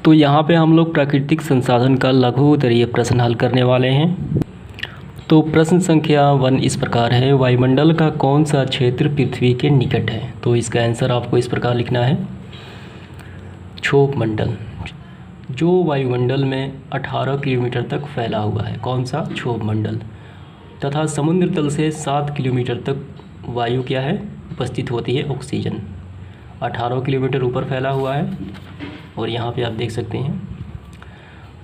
तो यहाँ पे हम लोग प्राकृतिक संसाधन का लघु उत्तरीय प्रश्न हल करने वाले हैं। तो प्रश्न संख्या 1 इस प्रकार है, वायुमंडल का कौन सा क्षेत्र पृथ्वी के निकट है? तो इसका आंसर आपको इस प्रकार लिखना है, क्षोभ मंडल, जो वायुमंडल में 18 किलोमीटर तक फैला हुआ है। कौन सा? क्षोभ मंडल। तथा समुद्र तल से 7 किलोमीटर तक वायु क्या है? उपस्थित होती है, ऑक्सीजन। 18 किलोमीटर ऊपर फैला हुआ है और यहाँ पे आप देख सकते हैं।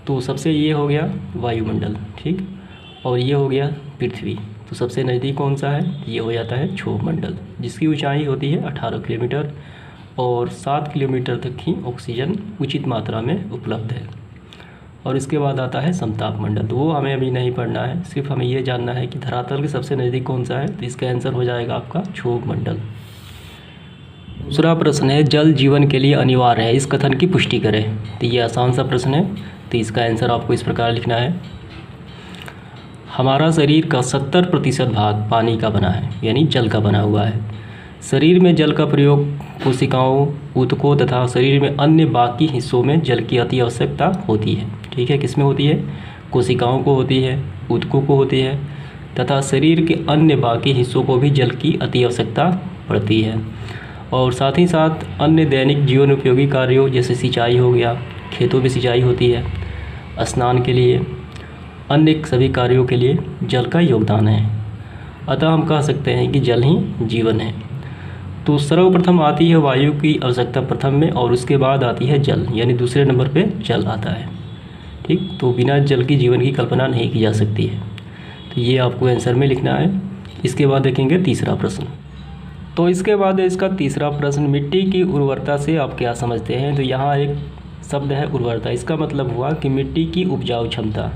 तो सबसे ये हो गया वायुमंडल, ठीक, और ये हो गया पृथ्वी। तो सबसे नज़दीक कौन सा है? ये हो जाता है क्षोभ मंडल, जिसकी ऊंचाई होती है 18 किलोमीटर और 7 किलोमीटर तक ही ऑक्सीजन उचित मात्रा में उपलब्ध है। और इसके बाद आता है समताप मंडल, तो वो हमें अभी नहीं पढ़ना है, सिर्फ हमें ये जानना है कि धरातल के सबसे नज़दीक कौन सा है। तो इसका आंसर हो जाएगा आपका क्षोभ मंडल। दूसरा प्रश्न है, जल जीवन के लिए अनिवार्य है, इस कथन की पुष्टि करें। तो ये आसान सा प्रश्न है, तो इसका आंसर आपको इस प्रकार लिखना है, हमारा शरीर का 70% भाग पानी का बना है, यानी जल का बना हुआ है। शरीर में जल का प्रयोग कोशिकाओं, ऊतकों तथा शरीर में अन्य बाकी हिस्सों में जल की अति आवश्यकता होती है। ठीक है, किस में होती है? कोशिकाओं को होती है, ऊतकों को होती है तथा शरीर के अन्य बाकी हिस्सों को भी जल की अति आवश्यकता पड़ती है। और साथ ही साथ अन्य दैनिक जीवन उपयोगी कार्यों जैसे सिंचाई हो गया, खेतों में सिंचाई होती है, स्नान के लिए, अन्य सभी कार्यों के लिए जल का योगदान है। अतः हम कह सकते हैं कि जल ही जीवन है। तो सर्वप्रथम आती है वायु की आवश्यकता प्रथम में और उसके बाद आती है जल, यानी दूसरे नंबर पे जल आता है। ठीक, तो बिना जल की जीवन की कल्पना नहीं की जा सकती है। तो ये आपको आंसर में लिखना है। इसके बाद देखेंगे तीसरा प्रश्न। तो इसके बाद इसका तीसरा प्रश्न, मिट्टी की उर्वरता से आप क्या समझते हैं? तो यहाँ एक शब्द है उर्वरता, इसका मतलब हुआ कि मिट्टी की उपजाऊ क्षमता।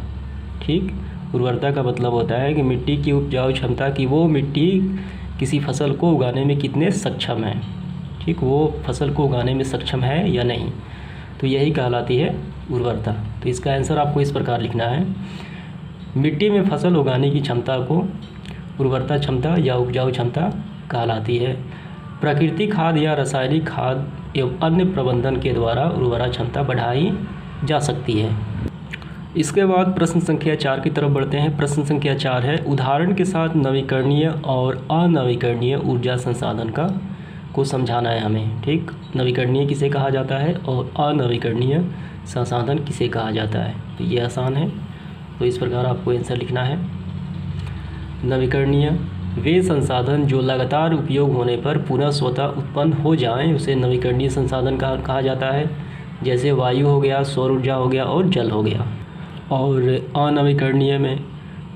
ठीक, उर्वरता का मतलब होता है कि मिट्टी की उपजाऊ क्षमता, की वो मिट्टी किसी फसल को उगाने में कितने सक्षम है। ठीक, वो फसल को उगाने में सक्षम है या नहीं, तो यही कहलाती है उर्वरता। तो इसका आंसर आपको इस प्रकार लिखना है, मिट्टी में फसल उगाने की क्षमता को उर्वरता क्षमता या उपजाऊ क्षमता कहलाती है। प्राकृतिक खाद या रासायनिक खाद एवं अन्य प्रबंधन के द्वारा उर्वरा क्षमता बढ़ाई जा सकती है। इसके बाद प्रश्न संख्या 4 की तरफ बढ़ते हैं। प्रश्न संख्या 4 है, उदाहरण के साथ नवीकरणीय और अनवीकरणीय ऊर्जा संसाधन को समझाना है हमें। ठीक, नवीकरणीय किसे कहा जाता है और अनवीकरणीय संसाधन किसे कहा जाता है। तो ये आसान है, तो इस प्रकार आपको आंसर लिखना है, नवीकरणीय वे संसाधन जो लगातार उपयोग होने पर पुनः स्वतः उत्पन्न हो जाएं, उसे नवीकरणीय संसाधन कहा जाता है। जैसे वायु हो गया, सौर ऊर्जा हो गया और जल हो गया। और अनवीकरणीय में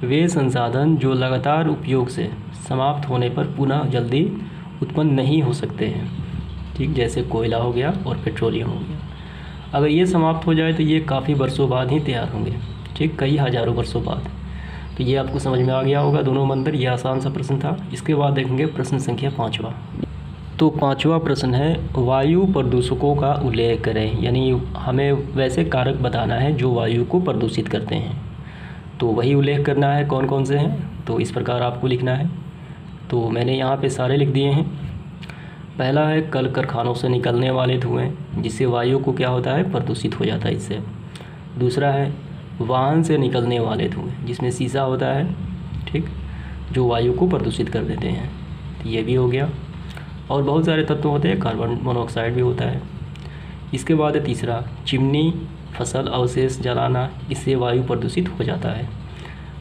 वे संसाधन जो लगातार उपयोग से समाप्त होने पर पुनः जल्दी उत्पन्न नहीं हो सकते हैं। ठीक, जैसे कोयला हो गया और पेट्रोलियम हो गया। अगर ये समाप्त हो जाए तो ये काफ़ी वर्षों बाद ही तैयार होंगे। ठीक, कई हज़ारों वर्षों बाद। तो ये आपको समझ में आ गया होगा दोनों मंत्र। ये आसान सा प्रश्न था। इसके बाद देखेंगे प्रश्न संख्या 5वां। तो 5वां प्रश्न है, वायु प्रदूषकों का उल्लेख करें, यानी हमें वैसे कारक बताना है जो वायु को प्रदूषित करते हैं। तो वही उल्लेख करना है, कौन कौन से हैं, तो इस प्रकार आपको लिखना है। तो मैंने यहाँ पे सारे लिख दिए हैं। पहला है कल कारखानों से निकलने वाले धुएँ, जिससे वायु को क्या होता है? प्रदूषित हो जाता है इससे। दूसरा है वाहन से निकलने वाले धुएँ, जिसमें शीशा होता है, ठीक, जो वायु को प्रदूषित कर देते हैं। तो ये भी हो गया। और बहुत सारे तत्व होते हैं, कार्बन मोनोऑक्साइड भी होता है। इसके बाद है तीसरा, चिमनी, फसल अवशेष जलाना, इससे वायु प्रदूषित हो जाता है।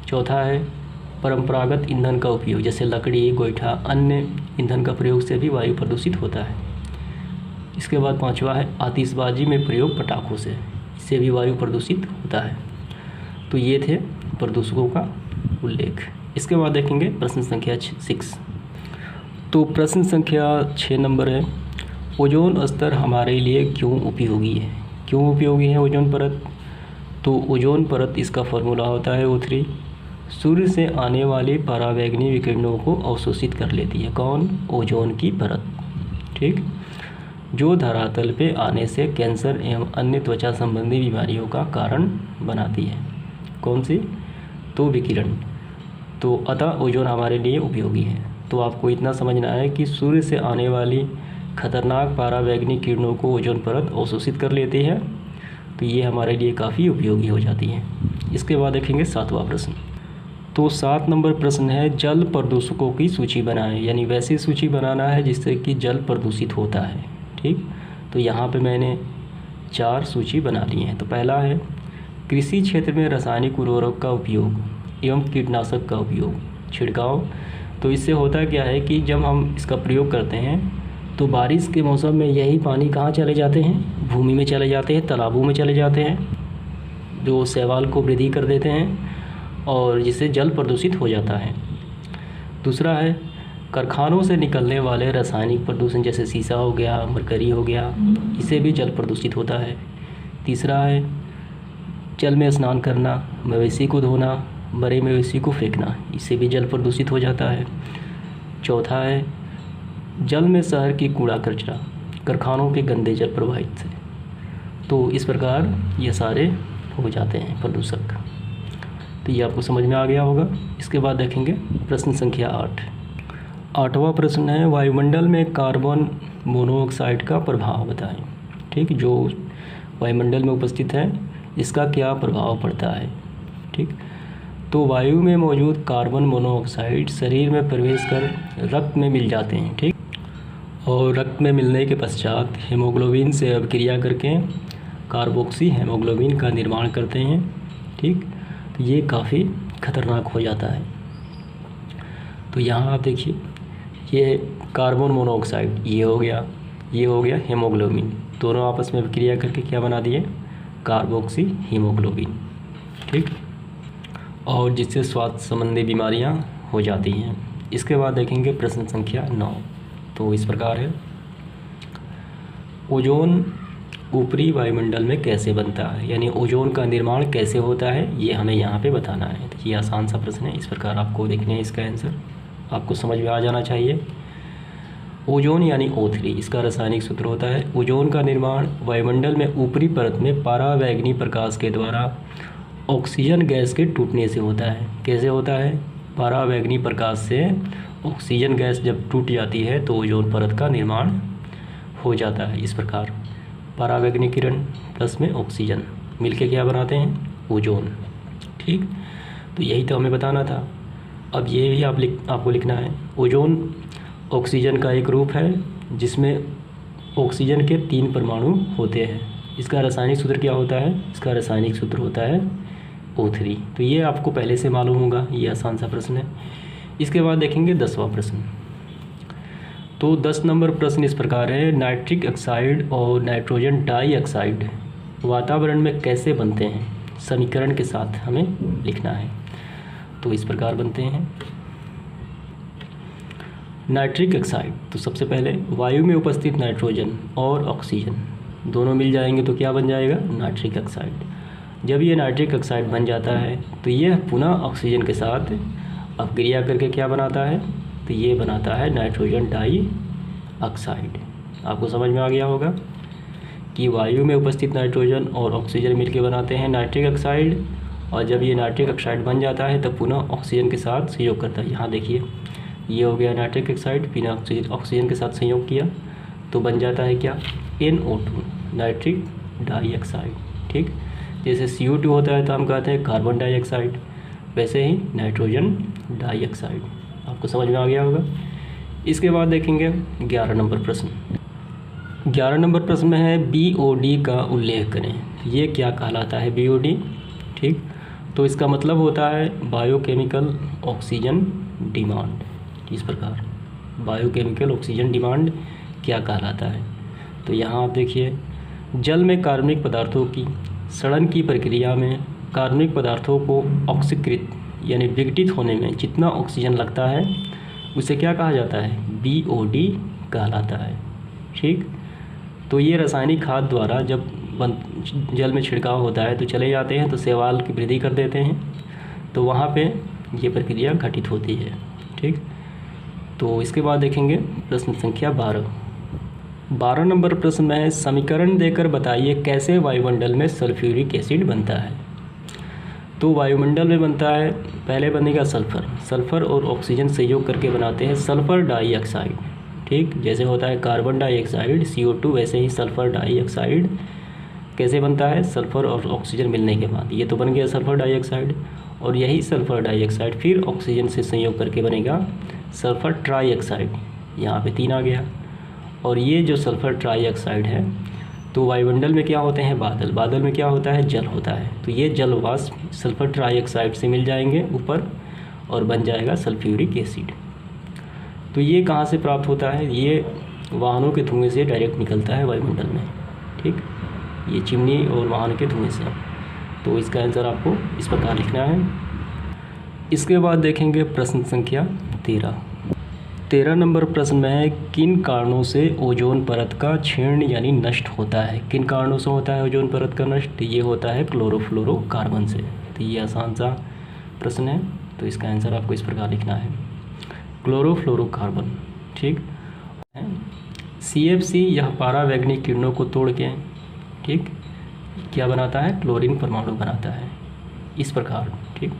चौथा है परंपरागत ईंधन का उपयोग, जैसे लकड़ी, गोईठा, अन्य ईंधन का प्रयोग से भी वायु प्रदूषित होता है। इसके बाद 5वां है आतिशबाजी में प्रयोग पटाखों से, इससे भी वायु प्रदूषित होता है। तो ये थे प्रदूषकों का उल्लेख। इसके बाद देखेंगे प्रश्न संख्या 6। तो प्रश्न संख्या 6 नंबर है, ओजोन स्तर हमारे लिए क्यों उपयोगी है? क्यों उपयोगी है ओजोन परत? तो ओजोन परत, इसका फॉर्मूला होता है O3, सूर्य से आने वाली पराबैंगनी विकिरणों को अवशोषित कर लेती है। कौन? ओजोन की परत। ठीक, जो धरातल पे आने से कैंसर एवं अन्य त्वचा संबंधी बीमारियों का कारण बनाती है। कौन सी? तो विकिरण। तो अतः ओजोन हमारे लिए उपयोगी है। तो आपको इतना समझना है कि सूर्य से आने वाली खतरनाक पराबैंगनी किरणों को ओजोन परत अवशोषित कर लेती है तो ये हमारे लिए काफ़ी उपयोगी हो जाती हैं। इसके बाद देखेंगे 7वां प्रश्न। तो 7 नंबर प्रश्न है जल प्रदूषकों की सूची बनाएं, यानी वैसी सूची बनाना है जिससे कि जल प्रदूषित होता है। ठीक, तो यहाँ पे मैंने 4 सूची बना ली हैं। तो पहला है कृषि क्षेत्र में रासायनिक उर्वरक का उपयोग एवं कीटनाशक का उपयोग छिड़काव। तो इससे होता क्या है कि जब हम इसका प्रयोग करते हैं तो बारिश के मौसम में यही पानी कहाँ चले जाते हैं, भूमि में चले जाते हैं, तालाबों में चले जाते हैं, जो शैवाल को वृद्धि कर देते हैं और जिससे जल प्रदूषित हो जाता है। दूसरा है कारखानों से निकलने वाले रासायनिक प्रदूषण, जैसे शीशा हो गया, मरकरी हो गया, इससे भी जल प्रदूषित होता है। तीसरा है जल में स्नान करना, मवेशी को धोना, मरे मवेशी को फेंकना, इससे भी जल प्रदूषित हो जाता है। चौथा है जल में शहर की कूड़ा कचरा, कारखानों के गंदे जल प्रवाहित से। तो इस प्रकार ये सारे हो जाते हैं प्रदूषक। तो ये आपको समझ में आ गया होगा। इसके बाद देखेंगे प्रश्न संख्या 8। 8वां प्रश्न है वायुमंडल में कार्बन मोनोऑक्साइड का प्रभाव बताएं। ठीक, जो वायुमंडल में उपस्थित है इसका क्या प्रभाव पड़ता है। ठीक, तो वायु में मौजूद कार्बन मोनोऑक्साइड शरीर में प्रवेश कर रक्त में मिल जाते हैं। ठीक, और रक्त में मिलने के पश्चात हीमोग्लोबिन से अभिक्रिया करके कार्बोक्सी हीमोग्लोबिन का निर्माण करते हैं। ठीक, तो ये काफ़ी खतरनाक हो जाता है। तो यहाँ आप देखिए ये कार्बन मोनोऑक्साइड ये हो गया हीमोग्लोबिन, दोनों आपस में अभिक्रिया करके क्या बना दिए, कार्बोक्सी हीमोग्लोबिन। ठीक, और जिससे स्वास्थ्य संबंधी बीमारियां हो जाती हैं। इसके बाद देखेंगे प्रश्न संख्या 9। तो इस प्रकार है ओजोन ऊपरी वायुमंडल में कैसे बनता है, यानी ओजोन का निर्माण कैसे होता है ये हमें यहाँ पे बताना है। तो ये आसान सा प्रश्न है, इस प्रकार आपको देखने हैं, इसका आंसर आपको समझ में आ जाना चाहिए। ओजोन यानी O3, इसका रासायनिक सूत्र होता है। ओजोन का निर्माण वायुमंडल में ऊपरी परत में परावैंगनी प्रकाश के द्वारा ऑक्सीजन गैस के टूटने से होता है। कैसे होता है, परावैंगनी प्रकाश से ऑक्सीजन गैस जब टूट जाती है तो ओजोन परत का निर्माण हो जाता है। इस प्रकार परावैंगनी किरण प्लस में ऑक्सीजन मिलके क्या बनाते हैं, ओजोन। ठीक, तो यही तो हमें बताना था। अब ये भी आपको लिखना है। ओजोन ऑक्सीजन का एक रूप है जिसमें ऑक्सीजन के 3 परमाणु होते हैं। इसका रासायनिक सूत्र क्या होता है, इसका रासायनिक सूत्र होता है O3। तो ये आपको पहले से मालूम होगा, ये आसान सा प्रश्न है। इसके बाद देखेंगे 10वां प्रश्न। तो 10 नंबर प्रश्न इस प्रकार है नाइट्रिक ऑक्साइड और नाइट्रोजन डाइऑक्साइड वातावरण में कैसे बनते हैं, समीकरण के साथ हमें लिखना है। तो इस प्रकार बनते हैं नाइट्रिक ऑक्साइड। तो सबसे पहले वायु में उपस्थित नाइट्रोजन और ऑक्सीजन दोनों मिल जाएंगे तो क्या बन जाएगा, नाइट्रिक ऑक्साइड। जब ये नाइट्रिक ऑक्साइड बन जाता है तो ये पुनः ऑक्सीजन के साथ अपक्रिया करके क्या बनाता है, तो ये बनाता है नाइट्रोजन डाइऑक्साइड। आपको समझ में आ गया होगा कि वायु में उपस्थित नाइट्रोजन और ऑक्सीजन मिलकर बनाते हैं नाइट्रिक ऑक्साइड, और जब ये नाइट्रिक ऑक्साइड बन जाता है तब पुनः ऑक्सीजन के साथ संयोग करता है। यहाँ देखिए ये हो गया नाइट्रिक ऑक्साइड, बिना ऑक्सीजन के साथ संयोग किया तो बन जाता है क्या, NO2 नाइट्रिक डाइऑक्साइड। ठीक, जैसे CO2 होता है तो हम कहते हैं कार्बन डाइऑक्साइड, वैसे ही नाइट्रोजन डाइऑक्साइड। आपको समझ में आ गया होगा। इसके बाद देखेंगे 11 नंबर प्रश्न। 11 नंबर प्रश्न में है BOD का उल्लेख करें। ये क्या कहलाता है BOD। ठीक, तो इसका मतलब होता है बायोकेमिकल ऑक्सीजन डिमांड। इस प्रकार बायोकेमिकल ऑक्सीजन डिमांड क्या कहलाता है, तो यहाँ आप देखिए जल में कार्बनिक पदार्थों की सड़न की प्रक्रिया में कार्बनिक पदार्थों को ऑक्सीकृत यानी विघटित होने में जितना ऑक्सीजन लगता है उसे क्या कहा जाता है, BOD कहलाता है। ठीक, तो ये रासायनिक खाद द्वारा जब जल में छिड़काव होता है तो चले जाते हैं तो शैवाल की वृद्धि कर देते हैं, तो वहाँ पे ये प्रक्रिया घटित होती है। ठीक, तो इसके बाद देखेंगे प्रश्न संख्या 12। 12 नंबर प्रश्न में है समीकरण देकर बताइए कैसे वायुमंडल में सल्फ्यूरिक एसिड बनता है। तो वायुमंडल में बनता है, पहले बनेगा सल्फ़र और ऑक्सीजन संयोग करके बनाते हैं सल्फ़र कैसे बनता है? सल्फ़र और ऑक्सीजन मिलने के बाद। ये तो बन गया सल्फ़र डाइऑक्साइड, और यही सल्फ़र डाइऑक्साइड फिर ऑक्सीजन से संयोग करके बनेगा सल्फ़र ट्राइऑक्साइड। यहाँ पे 3 आ गया। और ये जो सल्फ़र ट्राइऑक्साइड है, तो वायुमंडल में क्या होते हैं? बादल। बादल में क्या होता है? जल होता है। तो ये जल वाष्प सल्फ़र ट्राइऑक्साइड से मिल जाएंगे ऊपर और बन जाएगा सल्फ्यूरिक एसिड। तो ये कहाँ से प्राप्त होता है? ये वाहनों के धुएँ से डायरेक्ट निकलता है वायुमंडल में। ठीक, ये चिमनी और वाहन के धुएँ से। तो इसका आंसर आपको इस प्रकार लिखना है। इसके बाद देखेंगे प्रश्न संख्या 13 नंबर प्रश्न में है, किन कारणों से ओजोन परत का क्षीण यानी नष्ट होता है? किन कारणों से होता है ओजोन परत का नष्ट? ये होता है क्लोरोफ्लोरोकार्बन से। तो ये आसान सा प्रश्न है, तो इसका आंसर आपको इस प्रकार लिखना है, क्लोरोफ्लोरोकार्बन। ठीक, CFC यह पारावैंगनिक किरणों को तोड़ के, ठीक, क्या बनाता है? क्लोरीन परमाणु बनाता है इस प्रकार। ठीक,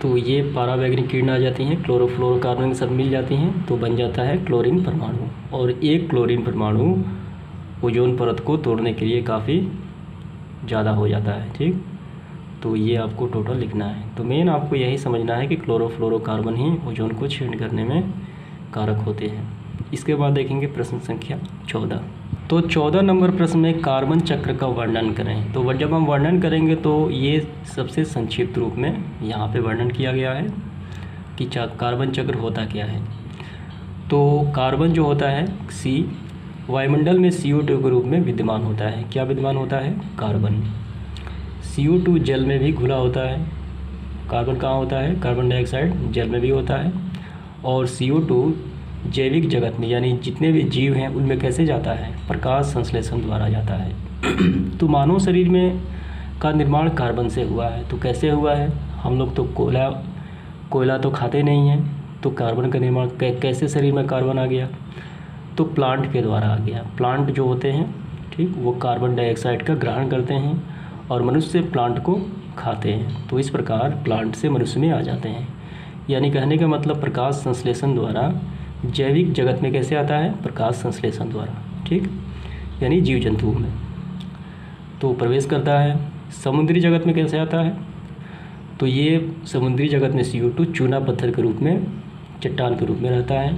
तो ये पारावैंगनिक किरण आ जाती हैं, क्लोरोफ्लोरोकार्बन के साथ मिल जाती हैं, तो बन जाता है क्लोरीन परमाणु। और एक क्लोरीन परमाणु ओजोन परत को तोड़ने के लिए काफ़ी ज़्यादा हो जाता है। ठीक, तो ये आपको टोटल लिखना है। तो मेन आपको यही समझना है कि क्लोरोफ्लोरोकार्बन ही ओजोन को क्षीण करने में कारक होते हैं। इसके बाद देखेंगे प्रश्न संख्या 14। तो 14 नंबर प्रश्न में कार्बन चक्र का वर्णन करें। तो जब हम वर्णन करेंगे तो ये सबसे संक्षिप्त रूप में यहाँ पे वर्णन किया गया है कि कार्बन चक्र होता क्या है। तो कार्बन जो होता है C वायुमंडल में CO2 के रूप में विद्यमान होता है। क्या विद्यमान होता है? कार्बन। CO2 जल में भी घुला होता है। कार्बन कहाँ होता है? कार्बन डाइऑक्साइड जल में भी होता है। और CO2 जैविक जगत में यानी जितने भी जीव हैं उनमें कैसे जाता है? प्रकाश संश्लेषण द्वारा जाता है। तो मानव शरीर में का निर्माण कार्बन से हुआ है। तो कैसे हुआ है? हम लोग तो कोयला तो खाते नहीं हैं, तो कार्बन का निर्माण कैसे शरीर में कार्बन आ गया? तो प्लांट के द्वारा आ गया। प्लांट जो होते हैं, ठीक, वो कार्बन डाइऑक्साइड का ग्रहण करते हैं और मनुष्य प्लांट को खाते हैं। तो इस प्रकार प्लांट से मनुष्य में आ जाते हैं। यानी कहने का मतलब प्रकाश संश्लेषण द्वारा जैविक जगत में कैसे आता है? प्रकाश संश्लेषण द्वारा। ठीक, यानी जीव जंतुओं में तो प्रवेश करता है। समुद्री जगत में कैसे आता है? तो ये समुद्री जगत में CO2 चूना पत्थर के रूप में, चट्टान के रूप में रहता है।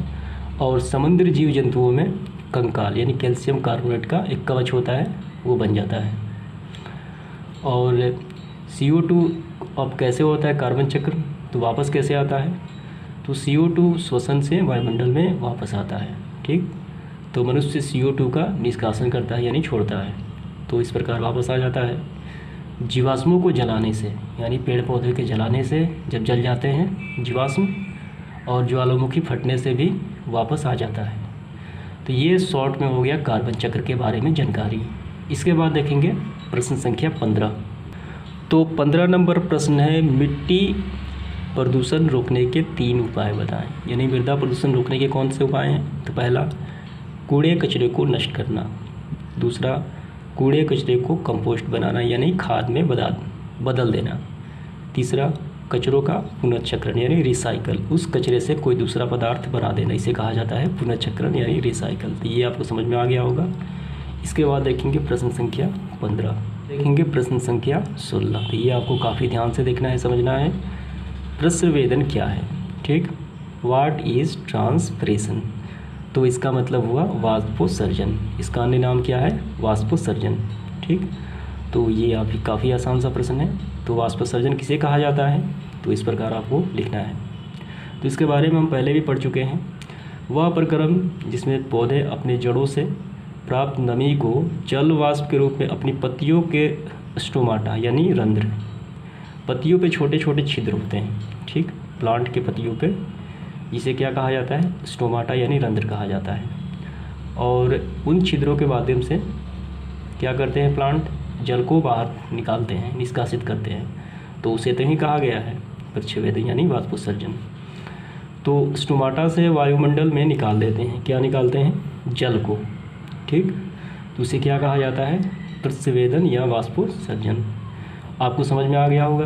और समुद्री जीव जंतुओं में कंकाल यानी कैल्शियम कार्बोनेट का एक कवच होता है, वो बन जाता है। और CO2 अब कैसे होता है कार्बन चक्र? तो वापस कैसे आता है? तो CO2 श्वसन से वायुमंडल में वापस आता है। ठीक, तो मनुष्य CO2 का निष्कासन करता है यानी छोड़ता है, तो इस प्रकार वापस आ जाता है। जीवाश्मों को जलाने से यानी पेड़ पौधे के जलाने से जब जल जाते हैं जीवाश्म, और ज्वालामुखी फटने से भी वापस आ जाता है। तो ये शॉर्ट में हो गया कार्बन चक्र के बारे में जानकारी। इसके बाद देखेंगे प्रश्न संख्या 15। तो 15 नंबर प्रश्न है, मिट्टी प्रदूषण रोकने के 3 उपाय बताएं। यानी मृदा प्रदूषण रोकने के कौन से उपाय हैं? तो पहला, कूड़े कचरे को नष्ट करना। दूसरा, कूड़े कचरे को कंपोस्ट बनाना यानी खाद में बदल देना। तीसरा, कचरों का पुनर्चक्रण यानी रिसाइकल, उस कचरे से कोई दूसरा पदार्थ बना देना, इसे कहा जाता है पुनर्चक्रण यानी रिसाइकल। तो ये आपको समझ में आ गया होगा। इसके बाद देखेंगे प्रश्न संख्या 15, देखेंगे प्रश्न संख्या 16। तो ये आपको काफ़ी ध्यान से देखना है, समझना है। प्रस्रवेदन क्या है? ठीक, व्हाट इज़ ट्रांसप्रेशन? तो इसका मतलब हुआ वाष्पोत्सर्जन। इसका अन्य नाम क्या है? वाष्पोत्सर्जन। ठीक, तो ये आप काफ़ी आसान सा प्रश्न है। तो वाष्पोत्सर्जन किसे कहा जाता है? तो इस प्रकार आपको लिखना है। तो इसके बारे में हम पहले भी पढ़ चुके हैं। वह प्रक्रम जिसमें पौधे अपने जड़ों से प्राप्त नमी को जल वाष्प के रूप में अपनी पत्तियों के स्टोमाटा यानी रंध्र, पत्तियों पे छोटे छोटे छिद्र होते हैं। ठीक, प्लांट के पत्तियों पे, जिसे क्या कहा जाता है? स्टोमाटा यानी रंध्र कहा जाता है। और उन छिद्रों के माध्यम से क्या करते हैं? प्लांट जल को बाहर निकालते हैं, निष्कासित करते हैं। तो उसे तो ही कहा गया है प्रस्रवेदन यानी वाष्पोत्सर्जन। तो स्टोमाटा से वायुमंडल में निकाल देते हैं। क्या निकालते हैं? जल को। ठीक, तो उसे क्या कहा जाता है? प्रस्रवेदन या वाष्पोत्सर्जन। आपको समझ में आ गया होगा।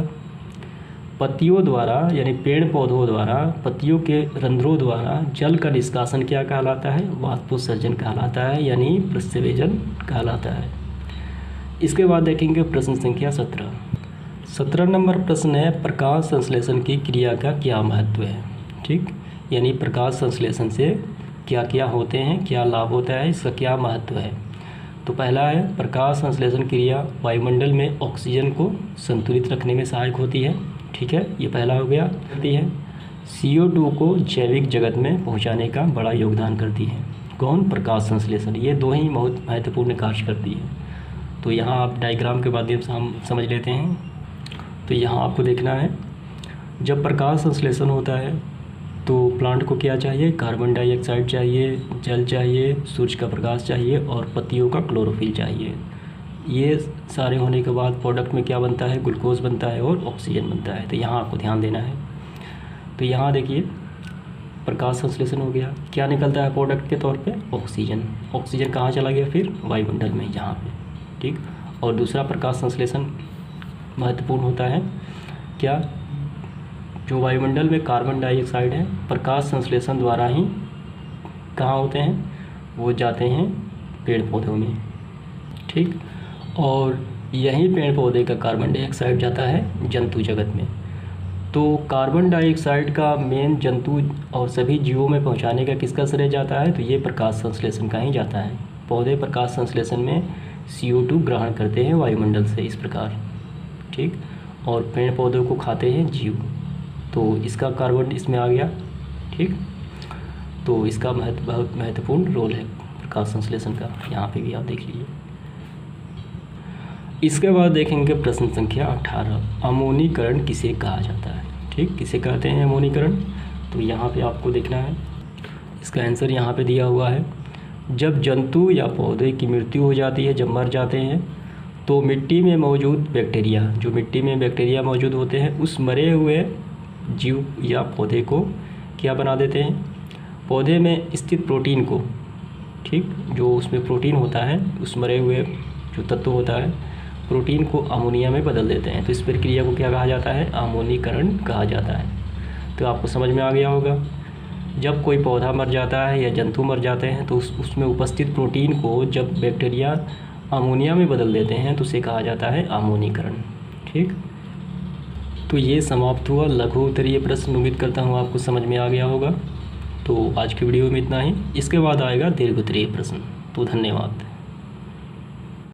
पत्तियों द्वारा यानी पेड़ पौधों द्वारा पत्तियों के रंध्रों द्वारा जल का निष्कासन क्या कहलाता है? वाष्पोत्सर्जन कहलाता है, यानी प्रस्रवेजन कहलाता है। इसके बाद देखेंगे प्रश्न संख्या 17 नंबर प्रश्न है, प्रकाश संश्लेषण की क्रिया का क्या महत्व है? ठीक, यानी प्रकाश संश्लेषण से क्या क्या होते हैं, क्या लाभ होता है, इसका क्या महत्व है? तो पहला है, प्रकाश संश्लेषण क्रिया वायुमंडल में ऑक्सीजन को संतुलित रखने में सहायक होती है। ठीक है, ये पहला हो गया। करती है CO2 को जैविक जगत में पहुंचाने का बड़ा योगदान करती है। कौन? प्रकाश संश्लेषण। ये दो ही बहुत महत्वपूर्ण कार्य करती है। तो यहाँ आप डायग्राम के माध्यम से हम समझ लेते हैं। तो यहाँ आपको देखना है, जब प्रकाश संश्लेषण होता है तो प्लांट को क्या चाहिए? कार्बन डाइऑक्साइड चाहिए, जल चाहिए, सूर्य का प्रकाश चाहिए और पत्तियों का क्लोरोफिल चाहिए। ये सारे होने के बाद प्रोडक्ट में क्या बनता है? ग्लूकोज बनता है और ऑक्सीजन बनता है। तो यहाँ आपको ध्यान देना है। तो यहाँ देखिए, प्रकाश संश्लेषण हो गया, क्या निकलता है प्रोडक्ट के तौर पे? ऑक्सीजन। ऑक्सीजन कहाँ चला गया फिर? वायुमंडल में, यहाँ पे। ठीक, और दूसरा प्रकाश संश्लेषण महत्वपूर्ण होता है क्या? जो वायुमंडल में कार्बन डाइऑक्साइड है, प्रकाश संश्लेषण द्वारा ही कहाँ होते हैं? वो जाते हैं पेड़ पौधों में। ठीक, और यही पेड़ पौधे का कार्बन डाइऑक्साइड जाता है जंतु जगत में। तो कार्बन डाइऑक्साइड का मेन जंतु और सभी जीवों में पहुंचाने का किसका श्रेय जाता है? तो ये प्रकाश संश्लेषण का ही जाता है। पौधे प्रकाश संश्लेषण में CO2 ग्रहण करते हैं वायुमंडल से, इस प्रकार। ठीक, और पेड़ पौधों को खाते हैं जीव, तो इसका कार्बन इसमें आ गया। ठीक, तो इसका बहुत महत्वपूर्ण रोल है प्रकाश संश्लेषण का, यहाँ पे भी आप देख लीजिए। इसके बाद देखेंगे प्रश्न संख्या 18, अमोनीकरण किसे कहा जाता है? ठीक, किसे कहते हैं अमोनीकरण? तो यहाँ पे आपको देखना है, इसका आंसर यहाँ पे दिया हुआ है। जब जंतु या पौधे की मृत्यु हो जाती है, जब मर जाते हैं, तो मिट्टी में मौजूद बैक्टीरिया, जो मिट्टी में बैक्टीरिया मौजूद होते हैं, उस मरे हुए जीव या पौधे को क्या बना देते हैं? पौधे में स्थित प्रोटीन को, ठीक, जो उसमें प्रोटीन होता है, उस मरे हुए जो तत्व होता है, प्रोटीन को अमोनिया में बदल देते हैं। तो इस प्रक्रिया को क्या कहा जाता है? अमोनीकरण कहा जाता है। तो आपको समझ में आ गया होगा, जब कोई पौधा मर जाता है या जंतु मर जाते हैं तो उसमें उपस्थित प्रोटीन को जब बैक्टीरिया अमोनिया में बदल देते हैं तो उसे कहा जाता है अमोनीकरण। ठीक, तो ये समाप्त हुआ लघु उत्तरीय प्रश्न। उम्मीद करता हूँ आपको समझ में आ गया होगा। तो आज की वीडियो में इतना ही। इसके बाद आएगा दीर्घ उत्तरीय प्रश्न। तो धन्यवाद।